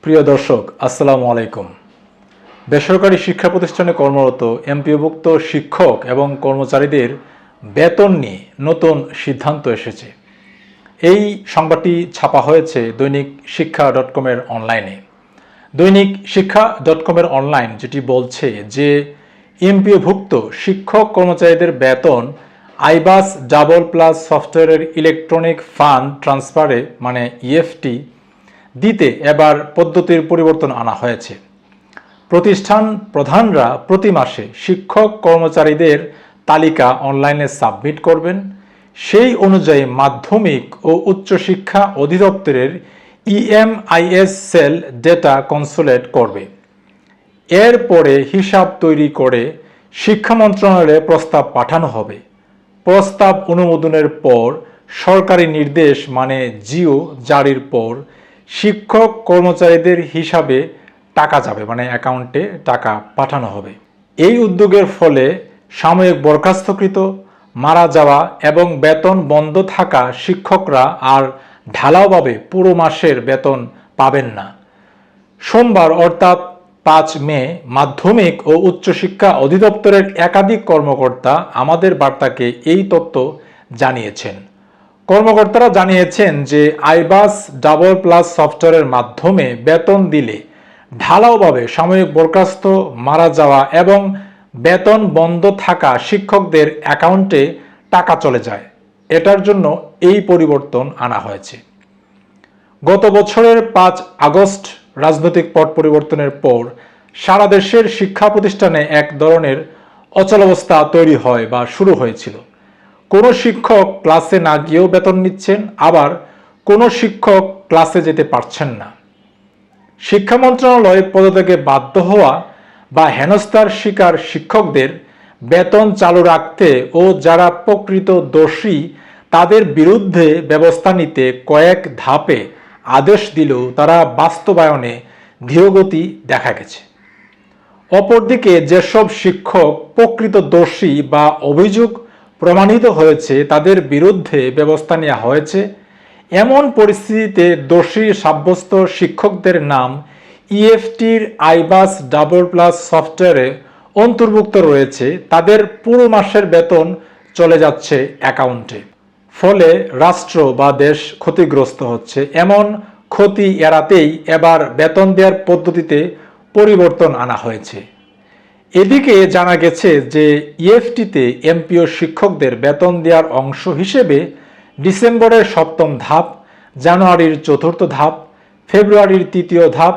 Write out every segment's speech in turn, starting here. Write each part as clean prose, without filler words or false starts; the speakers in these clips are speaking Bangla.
প্রিয় দর্শক, আসসালামু আলাইকুম। বেসরকারি শিক্ষা প্রতিষ্ঠানে কর্মরত এমপিওভুক্ত শিক্ষক এবং কর্মচারীদের বেতন নিয়ে নতুন সিদ্ধান্ত এসেছে। এই সংবাদটি ছাপা হয়েছে দৈনিক শিক্ষা .com-এর অনলাইনে। দৈনিক শিক্ষা .com-এর অনলাইন যেটি বলছে যে এমপিওভুক্ত শিক্ষক কর্মচারীদের বেতন আইবাস ডাবল প্লাস সফটওয়্যারের ইলেকট্রনিক ফান্ড ট্রান্সফারে মানে ইএফটি দিতে এবার পদ্ধতির পরিবর্তন আনা হয়েছে। প্রতিষ্ঠান প্রধানরা প্রতি মাসে শিক্ষক কর্মচারীদের তালিকা অনলাইনে সাবমিট করবেন। সেই অনুযায়ী মাধ্যমিক ও উচ্চশিক্ষা অধিদপ্তরের ইএমআইএস সেল ডেটা কনসোলেট করবে। এরপরে হিসাব তৈরি করে শিক্ষা মন্ত্রণালয়ে প্রস্তাব পাঠানো হবে। প্রস্তাব অনুমোদনের পর সরকারি নির্দেশ মানে জিও জারির পর শিক্ষক কর্মচারীদের হিসাবে টাকা যাবে, মানে অ্যাকাউন্টে টাকা পাঠানো হবে। এই উদ্যোগের ফলে সাময়িক বরখাস্তকৃত, মারা যাওয়া এবং বেতন বন্ধ থাকা শিক্ষকরা আর ঢালাওভাবে পুরো মাসের বেতন পাবেন না। সোমবার অর্থাৎ 5 মে মাধ্যমিক ও উচ্চশিক্ষা অধিদপ্তরের একাধিক কর্মকর্তা আমাদের বার্তাকে এই তথ্য জানিয়েছেন। কর্মকর্তারা জানিয়েছেন যে আইবাস ডাবল প্লাস সফটওয়্যারের মাধ্যমে বেতন দিলে ঢালাওভাবে সাময়িক বরখাস্ত, মারা যাওয়া এবং বেতন বন্ধ থাকা শিক্ষকদের অ্যাকাউন্টে টাকা চলে যায়। এটার জন্য এই পরিবর্তন আনা হয়েছে। গত বছরের 5 আগস্ট রাজনৈতিক পট পরিবর্তনের পর সারা দেশের শিক্ষা প্রতিষ্ঠানে এক ধরনের অচলাবস্থা তৈরি হয় বা শুরু হয়েছিল। কোনো শিক্ষক ক্লাসে না গিয়েও বেতন নিচ্ছেন, আবার কোনো শিক্ষক ক্লাসে যেতে পারছেন না। শিক্ষা মন্ত্রণালয় পদত্যাগে বাধ্য হওয়া বা হেনস্থার শিকার শিক্ষকদের বেতন চালু রাখতে ও যারা প্রকৃত দোষী তাদের বিরুদ্ধে ব্যবস্থা নিতে কয়েক ধাপে আদেশ দিলেও তারা বাস্তবায়নে ধীরগতি দেখা গেছে। অপরদিকে যেসব শিক্ষক প্রকৃত দোষী বা অভিযোগ প্রমাণিত হয়েছে তাদের বিরুদ্ধে ব্যবস্থা নেওয়া হয়েছে। এমন পরিস্থিতিতে দোষী সাব্যস্ত শিক্ষকদের নাম ইএফটির আইবাস ডাবল প্লাস সফটওয়্যারে অন্তর্ভুক্ত রয়েছে। তাদের পুরো মাসের বেতন চলে যাচ্ছে অ্যাকাউন্টে। ফলে রাষ্ট্র বা দেশ ক্ষতিগ্রস্ত হচ্ছে। এমন ক্ষতি এড়াতেই এবার বেতন দেওয়ার পদ্ধতিতে পরিবর্তন আনা হয়েছে। এদিকে জানা গেছে যে ইএফটিতে এমপিও শিক্ষকদের বেতন দেওয়ার অংশ হিসেবে ডিসেম্বরের 7ম ধাপ, জানুয়ারির 4র্থ ধাপ, ফেব্রুয়ারির 3য় ধাপ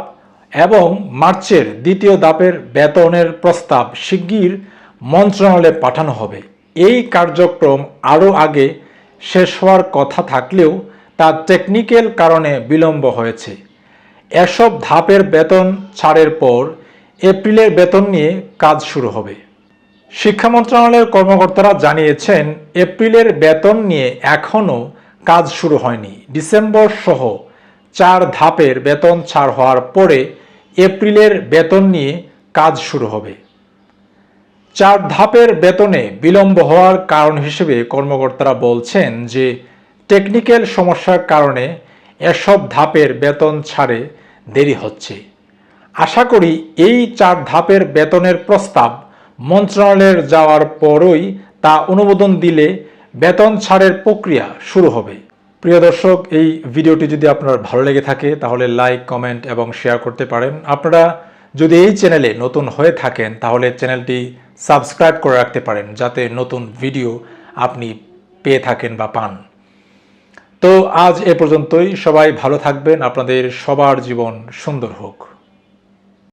এবং মার্চের 2য় ধাপের বেতনের প্রস্তাব শিগগির মন্ত্রণালয়ে পাঠানো হবে। এই কার্যক্রম আরও আগে শেষ হওয়ার কথা থাকলেও তা টেকনিক্যাল কারণে বিলম্ব হয়েছে। এসব ধাপের বেতন ছাড়ের পর এপ্রিলের বেতন নিয়ে কাজ শুরু হবে। শিক্ষা মন্ত্রণালয়ের কর্মকর্তারা জানিয়েছেন এপ্রিলের বেতন নিয়ে এখনও কাজ শুরু হয়নি। ডিসেম্বর সহ 4 ধাপের বেতন ছাড় হওয়ার পরে এপ্রিলের বেতন নিয়ে কাজ শুরু হবে। 4 ধাপের বেতনে বিলম্ব হওয়ার কারণ হিসেবে কর্মকর্তারা বলছেন যে টেকনিক্যাল সমস্যার কারণে এসব ধাপের বেতন ছাড়ে দেরি হচ্ছে। আশা করি এই 4 ধাপের বেতনের প্রস্তাব মন্ত্রণালয়ের যাওয়ার পরই তা অনুমোদন দিলে বেতন ছাড়ের প্রক্রিয়া শুরু হবে। প্রিয় দর্শক, এই ভিডিওটি যদি আপনার ভালো লেগে থাকে তাহলে লাইক, কমেন্ট এবং শেয়ার করতে পারেন। আপনারা যদি এই চ্যানেলে নতুন হয়ে থাকেন তাহলে চ্যানেলটি সাবস্ক্রাইব করে রাখতে পারেন যাতে নতুন ভিডিও আপনি পেয়ে থাকেন বা পান। তো আজ এ পর্যন্তই। সবাই ভালো থাকবেন। আপনাদের সবার জীবন সুন্দর হোক।